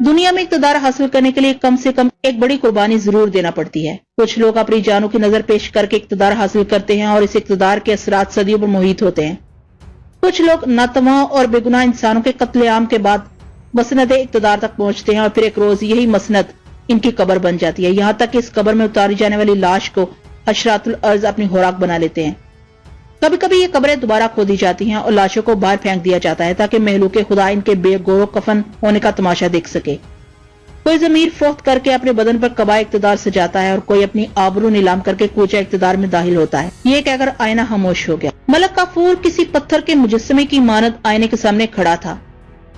دنیا میں اقتدار حاصل کرنے کے لیے کم سے کم ایک بڑی قربانی ضرور دینا پڑتی ہے. کچھ لوگ اپنی جانوں کی نظر پیش کر کے اقتدار حاصل کرتے ہیں اور اس اقتدار کے اثرات صدیوں پر محیط ہوتے ہیں. کچھ لوگ ناتواں اور بے گناہ انسانوں کے قتل عام کے بعد مسند اقتدار تک پہنچتے ہیں اور پھر ایک روز یہی مسند ان کی قبر بن جاتی ہے، یہاں تک کہ اس قبر میں اتاری جانے والی لاش کو حشرات الارض اپنی خوراک بنا لیتے ہیں. کبھی کبھی یہ قبریں دوبارہ کھودی جاتی ہیں اور لاشوں کو باہر پھینک دیا جاتا ہے تاکہ مہلوک خدا ان کے بے گور و کفن ہونے کا تماشا دیکھ سکے. کوئی ضمیر فوخت کر کے اپنے بدن پر قبائے اقتدار سجاتا ہے اور کوئی اپنی آبرو نیلام کر کے کوچہ اقتدار میں داخل ہوتا ہے. یہ کہہ کر آئینہ خاموش ہو گیا. ملک کافور کسی پتھر کے مجسمے کی مانند آئینے کے سامنے کھڑا تھا.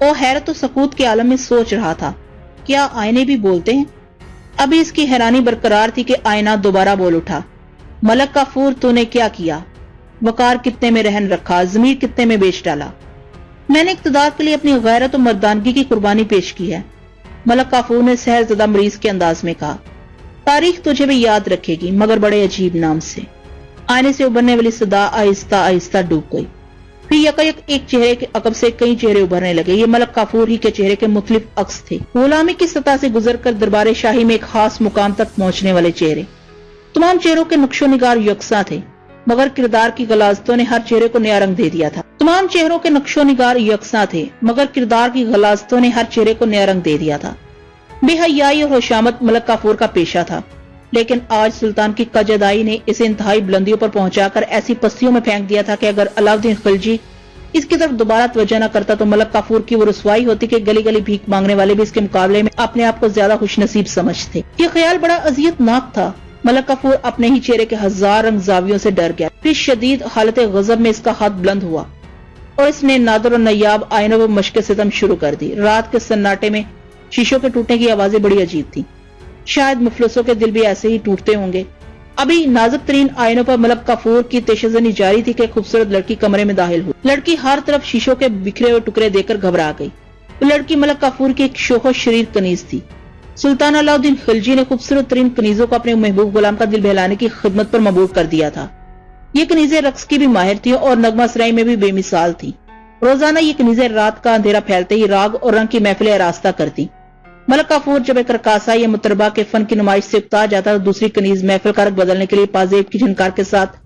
وہ حیرت و سکوت کے عالم میں سوچ رہا تھا، کیا آئینے بھی بولتے ہیں؟ ابھی اس کی حیرانی برقرار تھی کہ آئینہ دوبارہ بول اٹھا. ملک کافور، تو نے کیا کیا؟ وقار کتنے میں رہن رکھا، ضمیر کتنے میں بیچ ڈالا. میں نے اقتدار کے لیے اپنی غیرت و مردانگی کی قربانی پیش کی ہے، ملک کافور نے سحر زدہ مریض کے انداز میں کہا. تاریخ تجھے بھی یاد رکھے گی، مگر بڑے عجیب نام سے. آئینے سے ابھرنے والی صدا آہستہ آہستہ ڈوب گئی. پھر یکایک ایک چہرے کے عقب سے کئی چہرے ابھرنے لگے. یہ ملک کافور ہی کے چہرے کے مختلف عکس تھے، غلامی کی سطح سے گزر کر دربار شاہی میں ایک خاص مقام تک پہنچنے والے چہرے. تمام چہروں کے نقش و نگار یکساں تھے، مگر کردار کی غلاظتوں نے ہر چہرے کو نیا رنگ دے دیا تھا. تمام چہروں کے نقش و نگار یکساں تھے، مگر کردار کی غلاظتوں نے ہر چہرے کو نیا رنگ دے دیا تھا. بے حیائی اور ہوشامت ملک کافور کا پیشہ تھا، لیکن آج سلطان کی کجدائی نے اسے انتہائی بلندیوں پر پہنچا کر ایسی پستیوں میں پھینک دیا تھا کہ اگر علاؤالدین خلجی اس کی طرف دوبارہ توجہ نہ کرتا تو ملک کافور کی وہ رسوائی ہوتی کہ گلی گلی بھیک مانگنے والے بھی اس کے مقابلے میں اپنے آپ کو زیادہ خوش نصیب سمجھتے. یہ خیال بڑا اذیت ناک تھا. ملک کافور اپنے ہی چہرے کے ہزار رنگ زاویوں سے ڈر گیا. پھر شدید حالت غضب میں اس کا ہاتھ بلند ہوا اور اس نے نادر و نیاب آئینوں پر مشق ستم شروع کر دی. رات کے سناٹے میں شیشوں کے ٹوٹنے کی آوازیں بڑی عجیب تھیں. شاید مفلسوں کے دل بھی ایسے ہی ٹوٹتے ہوں گے. ابھی نازک ترین آئینوں پر ملک کافور کی تیشزنی جاری تھی کہ خوبصورت لڑکی کمرے میں داخل ہوئی. لڑکی ہر طرف شیشوں کے بکھرے ہوئے ٹکڑے دیکھ کر گھبرا گئی. وہ لڑکی ملک کافور کی ایک شوخ و شریر کنیز تھی. سلطان علاؤالدین خلجی نے خوبصورت ترین کنیزوں کو اپنے محبوب غلام کا دل بہلانے کی خدمت پر مبعوث کر دیا تھا. یہ کنیزیں رقص کی بھی ماہر تھیں اور نغمہ سرائی میں بھی بے مثال تھیں. روزانہ یہ کنیزیں رات کا اندھیرا پھیلتے ہی راگ اور رنگ کی محفلیں آراستہ کرتی. ملک کافور جب ایک رقاصہ یا مطربہ کے فن کی نمائش سے اکتا جاتا تو دوسری کنیز محفل کا رنگ بدلنے کے لیے پازیب کی جھنکار کے ساتھ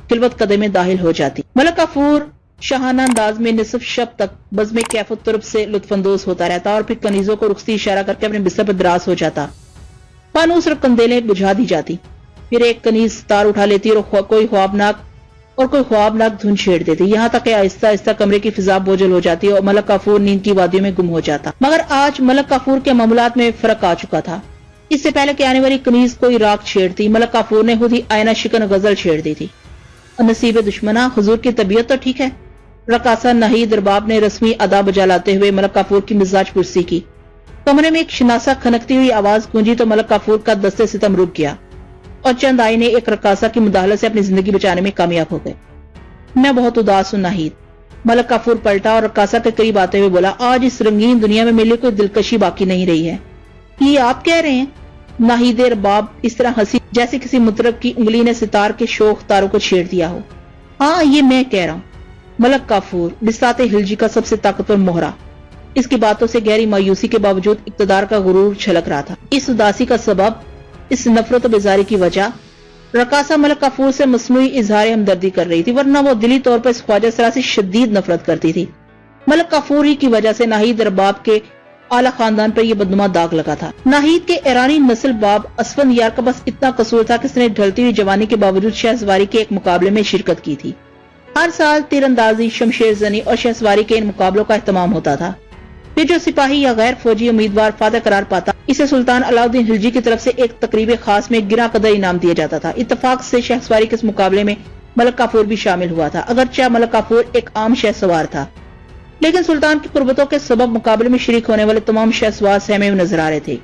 خلوت قدم میں داخل ہو جاتی. ملک کافور شاہانہ انداز میں نصف شب تک بزم کیف و طرب سے لطف اندوز ہوتا رہتا اور پھر کنیزوں کو رخصتی اشارہ کر کے اپنے بستر پر دراز ہو جاتا. فانوس اور کندیلیں بجھا دی جاتی. پھر ایک کنیز تار اٹھا لیتی اور کوئی خوابناک دھن چھیڑ دیتی، یہاں تک کہ آہستہ آہستہ کمرے کی فضا بوجھل ہو جاتی اور ملک کافور نیند کی وادیوں میں گم ہو جاتا. مگر آج ملک کافور کے معاملات میں فرق آ چکا تھا. اس سے پہلے کہ آنے والی کنیز کوئی راگ چھیڑتی، ملک کافور نے خود ہی آئینہ شکن غزل چھیڑ دی تھی. نصیب دشمنا، حضور کی طبیعت تو ٹھیک ہے؟ رقاصہ ناہید ارباب نے رسمی ادا بجا لاتے ہوئے ملک کافور کی مزاج پرسی کی. کمرے میں ایک شناسا کھنکتی ہوئی آواز گونجی تو ملک کافور کا دستے ستم رک گیا اور چند آئینے ایک رقاصہ کی مداخلت سے اپنی زندگی بچانے میں کامیاب ہو گئے. میں بہت اداس ہوں ناہید. ملک کافور پلٹا اور رقاصہ کے قریب آتے ہوئے بولا، آج اس رنگین دنیا میں میرے لیے کوئی دلکشی باقی نہیں رہی ہے. یہ آپ کہہ رہے ہیں؟ ناہید ارباب اس طرح ہنسی جیسے کسی مطرب کی انگلی نے ستار کے شوخ تاروں کو چھیڑ دیا ہو. ہاں، یہ میں کہہ رہا ہوں. ملک کافور، بساط خلجی کا سب سے طاقتور مہرہ. اس کی باتوں سے گہری مایوسی کے باوجود اقتدار کا غرور چھلک رہا تھا. اس اداسی کا سبب، اس نفرت و بیزاری کی وجہ، رقاصہ ملک کافور سے مصنوعی اظہار ہمدردی کر رہی تھی، ورنہ وہ دلی طور پر اس خواجہ سرا سے شدید نفرت کرتی تھی. ملک کافور ہی کی وجہ سے ناہید ارباب کے اعلیٰ خاندان پر یہ بدنما داغ لگا تھا. ناہید کے ایرانی نسل باب اسفند یار کا بس اتنا قصور تھا کہ اس نے ڈھلتی ہوئی جوانی کے باوجود شہ سواری کے ایک مقابلے میں شرکت کی تھی. ہر سال تیر اندازی، شمشیر زنی اور شہ سواری کے ان مقابلوں کا اہتمام ہوتا تھا. پھر جو سپاہی یا غیر فوجی امیدوار فاتح قرار پاتا، اسے سلطان علاؤالدین خلجی کی طرف سے ایک تقریب خاص میں گراں قدر انعام دیا جاتا تھا. اتفاق سے شہ سواری کے اس مقابلے میں ملک کافور بھی شامل ہوا تھا. اگرچہ ملک کافور ایک عام شہ سوار تھا، لیکن سلطان کی قربتوں کے سبب مقابلے میں شریک ہونے والے تمام شہ سوار سہمے ہوئے نظر آ رہے تھے.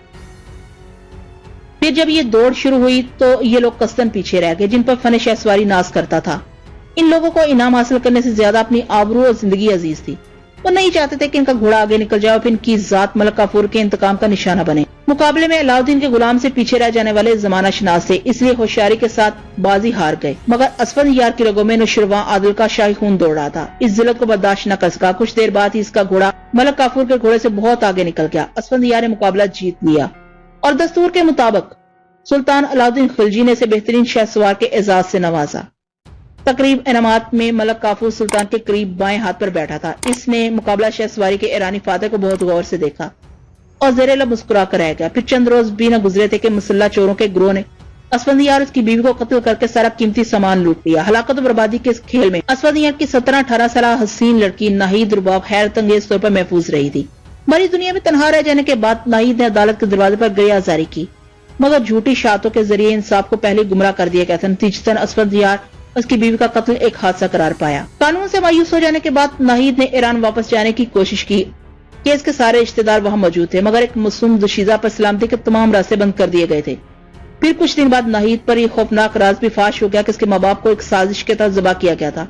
پھر جب یہ دوڑ شروع ہوئی تو یہ لوگ قصدن پیچھے رہ گئے جن پر فن شہ سواری ناز کرتا تھا. ان لوگوں کو انعام حاصل کرنے سے زیادہ اپنی آبرو اور زندگی عزیز تھی. وہ نہیں چاہتے تھے کہ ان کا گھوڑا آگے نکل جائے اور پھر ان کی ذات ملک کافور کے انتقام کا نشانہ بنے. مقابلے میں علاؤدین کے غلام سے پیچھے رہ جانے والے زمانہ شناس تھے، اس لیے ہوشیاری کے ساتھ بازی ہار گئے، مگر اسفندیار کی رگوں میں نوشیروان عادل کا شاہی خون دوڑ رہا تھا۔ اس ذلت کو برداشت نہ کر سکا، کچھ دیر بعد ہی اس کا گھوڑا ملک کافور کے گھوڑے سے بہت آگے نکل گیا۔ اسفندیار نے مقابلہ جیت لیا اور دستور کے مطابق سلطان علاؤدین خلجی نے اسے بہترین شہ سوار کے اعزاز سے نوازا۔ تقریب انعامات میں ملک کافور سلطان کے قریب بائیں ہاتھ پر بیٹھا تھا۔ اس نے مقابلہ شہ سواری کے ایرانی فاتح کو بہت غور سے دیکھا اور زیر لب مسکرا کر رہ گیا۔ پھر چند روز بھی نہ گزرے تھے کہ مسلح چوروں کے گروہ نے اسفندیار اس کی بیوی کو قتل کر کے سارا قیمتی سامان لوٹ لیا۔ ہلاکت و بربادی کے اس کھیل میں اسفندیار کی 17-18 سالہ حسین لڑکی ناہید رباب حیرت انگیز طور پر محفوظ رہی تھی۔ مری دنیا میں تنہا رہ جانے کے بعد ناہید نے عدالت کے دروازے پر گریہ آزاری کی، مگر جھوٹی شہادتوں کے ذریعے انصاف کو پہلے گمراہ کر دیا گیا تھا۔ نتیجتاً اسفندیار اس کی بیوی کا قتل ایک حادثہ قرار پایا۔ قانون سے مایوس ہو جانے کے بعد ناہید نے ایران واپس جانے کی کوشش کی کہ اس کے سارے رشتہ دار وہاں موجود تھے، مگر ایک معصوم دوشیزہ پر سلامتی کے تمام راستے بند کر دیے گئے تھے۔ پھر کچھ دن بعد ناہید پر یہ خوفناک راز بھی فاش ہو گیا کہ اس کے ماں باپ کو ایک سازش کے تحت ذبح کیا گیا تھا۔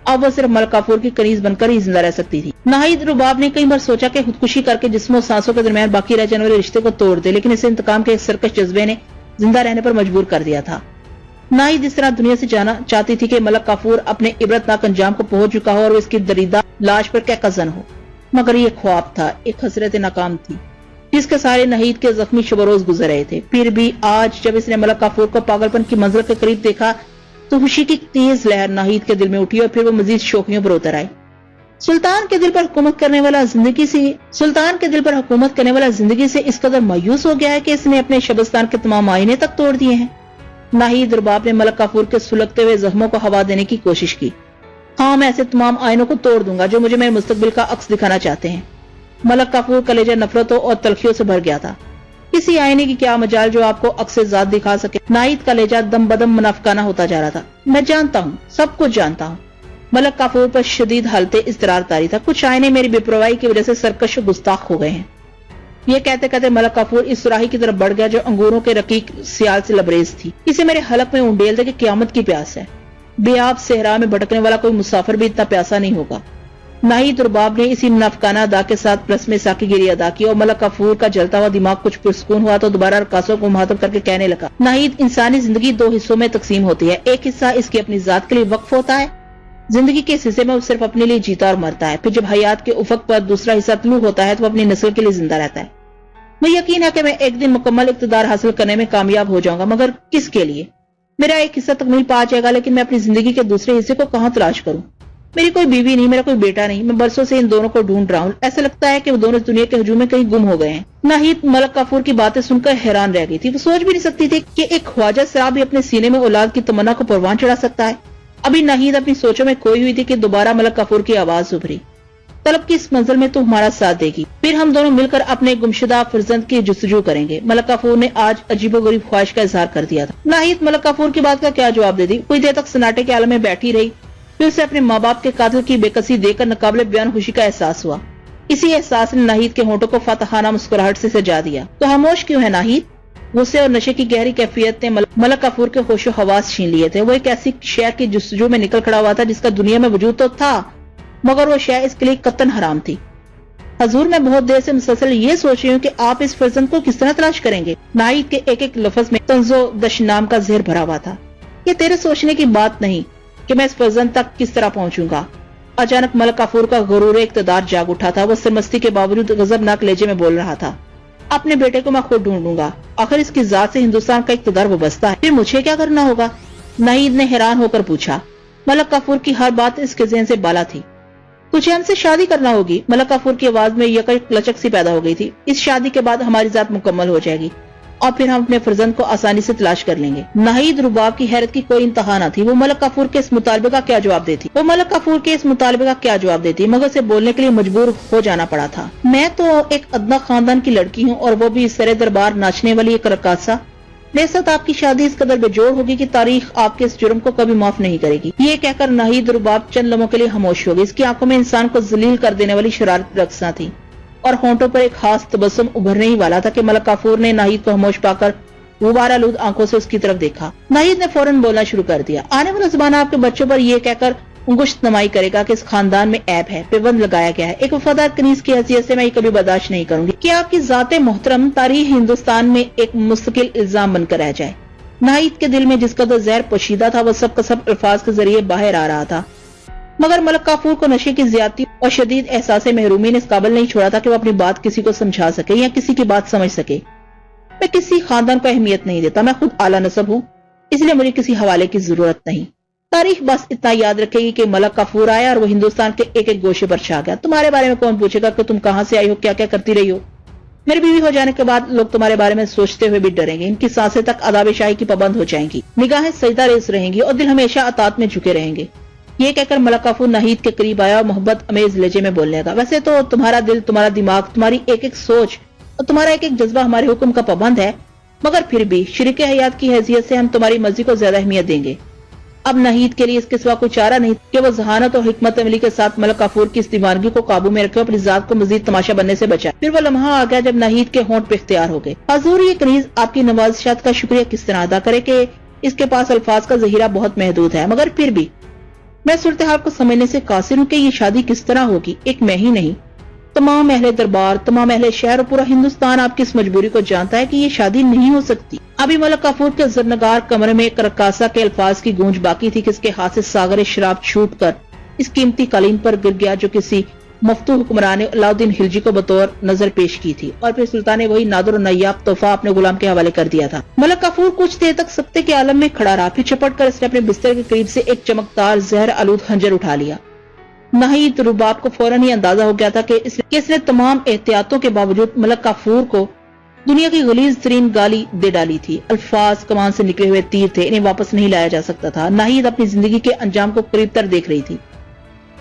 اب وہ صرف ملک کافور کی کنیز بن کر ہی زندہ رہ سکتی تھی۔ ناہید رباب نے کئی بار سوچا کہ خودکشی کر کے جسم و سانسوں کے درمیان باقی رہ جانے والے رشتے کو توڑ دے، لیکن اسے انتقام کے ایک سرکش جذبے نے زندہ رہنے پر مجبور کر دیا تھا۔ ناہید اس طرح دنیا سے جانا چاہتی تھی کہ ملک کافور اپنے عبرتناک انجام کو پہنچ چکا ہو اور وہ اس کی دریدہ لاش پر کیا زن ہو، مگر یہ خواب تھا، ایک حسرت ناکام تھی جس کے سارے ناہید کے زخمی شب و روز گزر رہے تھے۔ پھر بھی آج جب اس نے ملک کافور کو پاگل پن کی منزل کے قریب دیکھا تو خوشی کی تیز لہر ناہید کے دل میں اٹھی اور پھر وہ مزید شوخیوں پر اتر آئی۔ سلطان کے دل پر حکومت کرنے والا زندگی سے اس قدر مایوس ہو گیا ہے کہ اس نے اپنے شبستان کے تمام آئینے تک توڑ دیے ہیں۔ ناہید رباب نے ملک کافور کے سلگتے ہوئے زخموں کو ہوا دینے کی کوشش کی۔ ہاں، میں ایسے تمام آئینوں کو توڑ دوں گا جو مجھے میرے مستقبل کا عکس دکھانا چاہتے ہیں۔ ملک کافور کا لہجہ نفرتوں اور تلخیوں سے بھر گیا تھا۔ کسی آئینے کی کیا مجال جو آپ کو عکس ذات دکھا سکے۔ ناہید کا لہجہ دم بدم منافقانہ ہوتا جا رہا تھا۔ میں جانتا ہوں، سب کچھ جانتا ہوں۔ ملک کافور پر شدید حالت اضطرار طاری تھا۔ کچھ آئینے میری بے پرواہی کی وجہ سے سرکش و گستاخ ہو گئے ہیں۔ یہ کہتے کہتے ملک کافور اس سراہی کی طرف بڑھ گیا جو انگوروں کے رقیق سیال سے لبریز تھی۔ اسے میرے حلق میں انڈیل دے کہ قیامت کی پیاس ہے۔ بے آب صحرا میں بھٹکنے والا کوئی مسافر بھی اتنا پیاسا نہیں ہوگا۔ ناہید رباب نے اسی منافقانہ ادا کے ساتھ رسم ساقی گیری ادا کی اور ملک کافور کا جلتا ہوا دماغ کچھ پرسکون ہوا تو دوبارہ رقاصوں کو مخاطب کر کے کہنے لگا، ناہید، انسانی زندگی 2 حصوں میں تقسیم ہوتی ہے۔ ایک حصہ اس کی اپنی ذات کے لیے وقف ہوتا ہے، زندگی کے اس حصے میں وہ صرف اپنے لیے جیتا اور مرتا ہے۔ پھر جب حیات کے افق پر دوسرا حصہ طلوع ہوتا ہے تو وہ اپنی نسل کے لیے زندہ رہتا ہے۔ مجھے یقین ہے کہ میں ایک دن مکمل اقتدار حاصل کرنے میں کامیاب ہو جاؤں گا، مگر کس کے لیے؟ میرا ایک حصہ تکمیل پا جائے گا، لیکن میں اپنی زندگی کے دوسرے حصے کو کہاں تلاش کروں؟ میری کوئی بیوی نہیں، میرا کوئی بیٹا نہیں، میں برسوں سے ان دونوں کو ڈھونڈ رہا ہوں۔ ایسا لگتا ہے کہ وہ دونوں دنیا کے ہجوم میں کہیں گم ہو گئے ہیں۔ ناہید ملک کافور کی باتیں سن کر حیران رہ گئی تھی۔ وہ سوچ بھی نہیں سکتی تھی کہ ایک خواجہ سرا بھی اپنے سینے میں اولاد کی تمنا کو پروان چڑھا سکتا ہے۔ ابھی ناہید اپنی سوچوں میں کھوئی ہوئی تھی کہ دوبارہ ملک کافور کی آواز ابھری، طلب کی اس منزل میں تو ہمارا ساتھ دے گی، پھر ہم دونوں مل کر اپنے گمشدہ فرزند کی جستجو کریں گے۔ ملک کافور نے آج عجیب و غریب خواہش کا اظہار کر دیا تھا۔ ناہید ملک کافور کی بات کا کیا جواب دے دی؟ کچھ دیر تک سناٹے کے عالم میں بیٹھی رہی، پھر اسے اپنے ماں باپ کے قاتل کی بے کسی دے کر ناقابل بیان خوشی کا احساس ہوا۔ اسی احساس نے ناہید کے ہونٹوں کو فاتحانہ مسکراہٹ سے سجا دیا۔ تو خاموش کیوں ہے ناہید؟ غصے اور نشے کی گہری کیفیت نے ملک کافور کے ہوش و حواس چھین لیے تھے۔ وہ ایک ایسی شے کی جستجو میں نکل کھڑا ہوا تھا جس کا دنیا میں وجود تو تھا، مگر وہ شے اس کے لیے قطعاً حرام تھی۔ حضور، میں بہت دیر سے مسلسل یہ سوچ رہی ہوں کہ آپ اس فرزند کو کس طرح تلاش کریں گے۔ ناہید کے ایک ایک لفظ میں طنز و دشنام کا زہر بھرا ہوا تھا۔ یہ تیرے سوچنے کی بات نہیں کہ میں اس فرزند تک کس طرح پہنچوں گا۔ اچانک ملک کافور کا غرور اقتدار جاگ اٹھا تھا۔ وہ سرمستی کے باوجود غضبناک لہجے میں بول رہا تھا، اپنے بیٹے کو میں خود ڈھونڈوں گا، آخر اس کی ذات سے ہندوستان کا اقتدار وابستہ ہے، پھر مجھے کیا کرنا ہوگا؟ ناہید نے حیران ہو کر پوچھا۔ ملک کافور کی ہر بات اس کے ذہن سے بالا تھی۔ تجھے ہم سے شادی کرنا ہوگی۔ ملک کافور کی آواز میں یک لچک سی پیدا ہو گئی تھی۔ اس شادی کے بعد ہماری ذات مکمل ہو جائے گی اور پھر ہم اپنے فرزند کو آسانی سے تلاش کر لیں گے۔ ناہید رباب کی حیرت کی کوئی انتہا نہ تھی۔ وہ ملک کافور کے اس مطالبے کا کیا جواب دیتی مگر اسے بولنے کے لیے مجبور ہو جانا پڑا تھا۔ میں تو ایک ادنا خاندان کی لڑکی ہوں اور وہ بھی سر دربار ناچنے والی ایک رقاصہ۔ میرے ساتھ آپ کی شادی اس قدر بے جوڑ ہوگی کہ تاریخ آپ کے اس جرم کو کبھی معاف نہیں کرے گی۔ یہ کہہ کر ناہید رباب چند لمحوں کے لیے خاموش ہو گئی۔ اس کی آنکھوں میں انسان کو ذلیل کر دینے والی شرارت رقصاں تھی اور ہونٹوں پر ایک خاص تبسم ابھرنے ہی والا تھا کہ ملک کافور نے ناہید کو خاموش پا کر غبارہ آلود آنکھوں سے اس کی طرف دیکھا۔ ناہید نے فوراً بولنا شروع کر دیا، آنے والا زمانہ آپ کے بچوں پر یہ کہہ کر انگشت نمائی کرے گا کہ اس خاندان میں عیب ہے، پیوند لگایا گیا ہے۔ ایک وفادار کنیز کی حیثیت سے میں یہ کبھی برداشت نہیں کروں گی کہ آپ کی ذات محترم تاریخ ہندوستان میں ایک مستقل الزام بن کر رہ جائے۔ ناہید کے دل میں جس قدر زہر پوشیدہ تھا وہ سب کا سب الفاظ کے ذریعے باہر آ رہا تھا، مگر ملک کافور کو نشے کی زیادتی اور شدید احساس محرومی نے اس قابل نہیں چھوڑا تھا کہ وہ اپنی بات کسی کو سمجھا سکے یا کسی کی بات سمجھ سکے۔ میں کسی خاندان کو اہمیت نہیں دیتا، میں خود اعلیٰ نسب ہوں، اس لیے مجھے کسی حوالے کی ضرورت نہیں۔ تاریخ بس اتنا یاد رکھے گی کہ ملک کافور آیا اور وہ ہندوستان کے ایک ایک گوشے پر چھا گیا۔ تمہارے بارے میں کون پوچھے گا کہ تم کہاں سے آئی ہو، کیا کیا کرتی رہی ہو؟ میری بیوی ہو جانے کے بعد لوگ تمہارے بارے میں سوچتے ہوئے بھی ڈریں گے، ان کی سانسیں تک آداب شاہی کی پابند ہو جائیں گی، نگاہیں سجدہ ریز رہیں گی اور دل ہمیشہ اطاعت میں جھکے رہیں گے۔ یہ کہہ کر ملک کافور ناہید کے قریب آیا اور محبت امیز لہجے میں بولنے لگا، ویسے تو تمہارا دل، تمہارا دماغ، تمہاری ایک ایک سوچ اور تمہارا ایک ایک جذبہ ہمارے حکم کا پابند ہے، مگر پھر بھی شریک حیات کی حیثیت سے ہم تمہاری مرضی کو زیادہ اہمیت دیں گے۔ اب ناہید کے لیے اس کے سوا کوئی چارہ نہیں کہ وہ ذہانت اور حکمت عملی کے ساتھ ملک کافور کی اس دیوانگی کو قابو میں رکھے اور اپنی ذات کو مزید تماشا بننے سے بچائے۔ پھر وہ لمحہ آ گیا جب ناہید کے ہونٹ پہ اختیار ہو گئے۔ حضور، یہ کنیز آپ کی نوازشات کا شکریہ کس طرح ادا کرے کہ اس کے پاس الفاظ کا ذخیرہ بہت محدود ہے، مگر پھر بھی میں صورتحال کو سمجھنے سے قاصر ہوں کہ یہ شادی کس طرح ہوگی۔ ایک میں ہی نہیں، تمام اہل دربار، تمام اہل شہر اور پورا ہندوستان آپ کی اس مجبوری کو جانتا ہے کہ یہ شادی نہیں ہو سکتی۔ ابھی ملک کافور کے زرنگار کمرے میں ایک رقاصہ کے الفاظ کی گونج باقی تھی کہ اس کے ہاتھ سے ساغر شراب چھوٹ کر اس قیمتی قالین پر گر گیا جو کسی مفتو حکمران نے علاؤدین خلجی کو بطور نظر پیش کی تھی، اور پھر سلطان نے وہی نادر و نایاب تحفہ اپنے غلام کے حوالے کر دیا تھا۔ ملک کافور کچھ دیر تک سکتے کے عالم میں کھڑا رہا، پھر چپٹ کر اس نے اپنے بستر کے قریب سے ایک چمکدار زہر آلود خنجر اٹھا لیا۔ ناہید رباب کو فوراً ہی اندازہ ہو گیا تھا کہ اس نے تمام احتیاطوں کے باوجود ملک کافور کو دنیا کی غلیظ ترین گالی دے ڈالی تھی۔ الفاظ کمان سے نکلے ہوئے تیر تھے، انہیں واپس نہیں لایا جا سکتا تھا۔ ناہید اپنی زندگی کے انجام کو قریب تر دیکھ رہی تھی۔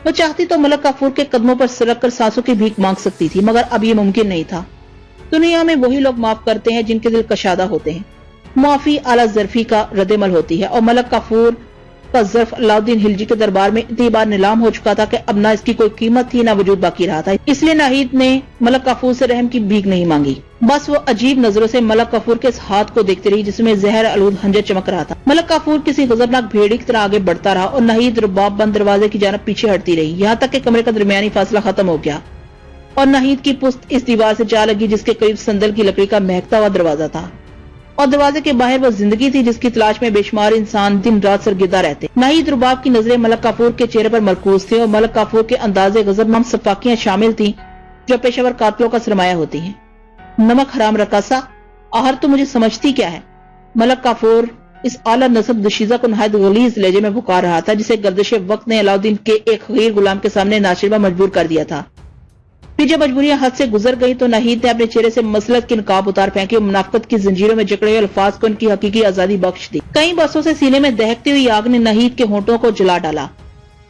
وہ چاہتی تو ملک کافور کے قدموں پر سرک کر سانسوں کی بھیک مانگ سکتی تھی، مگر اب یہ ممکن نہیں تھا۔ دنیا میں وہی لوگ معاف کرتے ہیں جن کے دل کشادہ ہوتے ہیں۔ معافی اعلیٰ ظرفی کا رد عمل ہوتی ہے، اور ملک کافور کا ظرف علاؤدین خلجی کے دربار میں اتنی بار نیلام ہو چکا تھا کہ اب نہ اس کی کوئی قیمت تھی نہ وجود باقی رہا تھا۔ اس لیے ناہید نے ملک کافور سے رحم کی بھیک نہیں مانگی، بس وہ عجیب نظروں سے ملک کافور کے اس ہاتھ کو دیکھتی رہی جس میں زہر آلود خنجر چمک رہا تھا۔ ملک کافور کسی غضبناک بھیڑی کی طرح آگے بڑھتا رہا اور ناہید رباب بند دروازے کی جانب پیچھے ہٹتی رہی، یہاں تک کہ کمرے کا درمیانی فاصلہ ختم ہو گیا اور ناہید کی پشت اس دیوار سے جا لگی جس کے قریب صندل کی لکڑی کا مہکتا ہوا دروازہ تھا، اور دروازے کے باہر وہ زندگی تھی جس کی تلاش میں بے شمار انسان دن رات سرگردہ رہتے۔ ناہید رباب کی نظریں ملک کافور کے چہرے پر مرکوز تھیں، اور ملک کافور کے انداز غضب میں صفاقیاں شامل تھیں جو پیشہ ور قاتلوں کا سرمایہ ہوتی ہیں۔ نمک حرام رقاصہ، آخر تو مجھے سمجھتی کیا ہے؟ ملک کافور اس اعلیٰ نسب دشیزہ کو نہایت غلیظ لہجے میں پکار رہا تھا جسے گردش وقت نے علاؤدین کے ایک غیر غلام کے سامنے ناشربہ مجبور کر دیا تھا۔ پھر جب مجبوریاں حد سے گزر گئی تو ناہید نے اپنے چہرے سے مسلط کے نقاب اتار پھینکے اور منافقت کی زنجیروں میں جکڑے ہوئے الفاظ کو ان کی حقیقی آزادی بخش دی۔ کئی برسوں سے سینے میں دہکتی ہوئی آگ نے ناہید کے ہونٹوں کو جلا ڈالا۔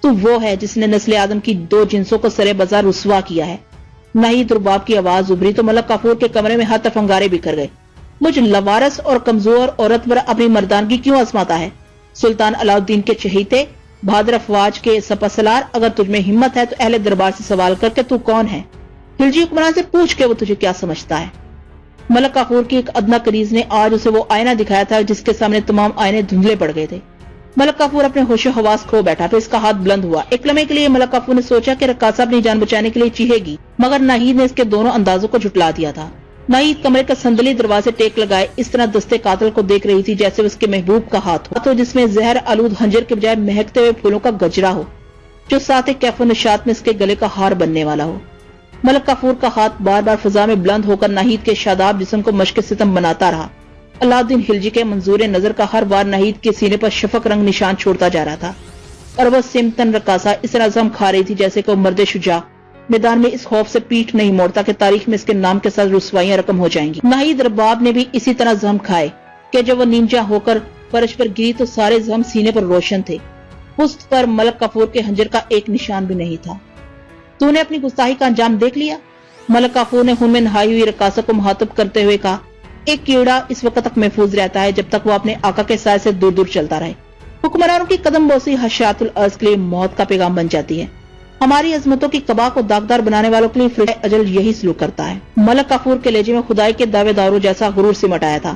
تو وہ ہے جس نے نسل آدم کی دو جنسوں کو سرے بازار رسوا کیا ہے۔ ناہید رباب کی آواز ابھری تو ملک کافور کے کمرے میں ہر طرف انگارے بکھر گئے۔ مجھ لوارس اور کمزور عورت پر اپنی مردانگی کیوں آزماتا ہے؟ سلطان علاؤدین کے چہیتے، بہادر افواج کے سپہ سالار، اگر تجھ میں ہمت ہے تو اہل دربار سے سوال کر کے تو کون ہے؟ خلجی حکمران سے پوچھ کے وہ تجھے کیا سمجھتا ہے؟ ملک کافور کی ایک ادنا کنیز نے آج اسے وہ آئینہ دکھایا تھا جس کے سامنے تمام آئینے دھندلے پڑ گئے تھے۔ ملک کافور اپنے ہوش و حواس کھو بیٹھا، پھر اس کا ہاتھ بلند ہوا۔ ایک لمحے کے لیے ملک کافور نے سوچا کہ رقاصہ اپنی جان بچانے کے لیے چیخے گی، مگر ناہید نے اس کے دونوں اندازوں کو جھٹلا دیا تھا۔ ناہید کمرے کا صندلی دروازے ٹیک لگائے اس طرح دستے قاتل کو دیکھ رہی تھی جیسے اس کے محبوب کا ہاتھ ہو جس میں زہر آلود خنجر کے بجائے مہکتے ہوئے پھولوں کا گجرا ہو جو ساتھ کیف و نشاط میں اس کے گلے کا ہار بننے والا ہو۔ ملک کافور کا ہاتھ بار بار فضا میں بلند ہو کر ناہید کے شاداب جسم کو مشق ستم بناتا رہا۔ علاؤدین خلجی کے منظور نظر کا ہر بار ناہید کے سینے پر شفق رنگ نشان چھوڑتا جا رہا تھا، اور وہ سمتن رقاصہ اس طرح زم کھا رہی تھی جیسے کہ وہ مرد شجاع میدان میں اس خوف سے پیٹھ نہیں موڑتا کہ تاریخ میں اس کے نام کے ساتھ رسوائیاں رقم ہو جائیں گی۔ ناہید رباب نے بھی اسی طرح زم کھائے کہ جب وہ نیچا ہو کر فرش پر گری تو سارے زم سینے پر روشن تھے، پشت پر ملک کافور کے خنجر کا ایک نشان بھی نہیں تھا۔ تو نے اپنی گستاخی کا انجام دیکھ لیا؟ ملک کافور نے خون میں نہائی ہوئی رقاصہ کو مخاطب کرتے ہوئے کہا۔ ایک کیڑا اس وقت تک محفوظ رہتا ہے جب تک وہ اپنے آقا کے سائے سے دور دور چلتا رہے۔ حکمرانوں کی قدم بوسی حشیات الارض کے لیے موت کا پیغام بن جاتی ہے۔ ہماری عظمتوں کی قبا کو داغدار بنانے والوں کے لیے فرشتہ اجل یہی سلوک کرتا ہے۔ ملک کافور کے لہجے میں خدائی کے دعوے داروں جیسا غرور سمٹ آیا تھا۔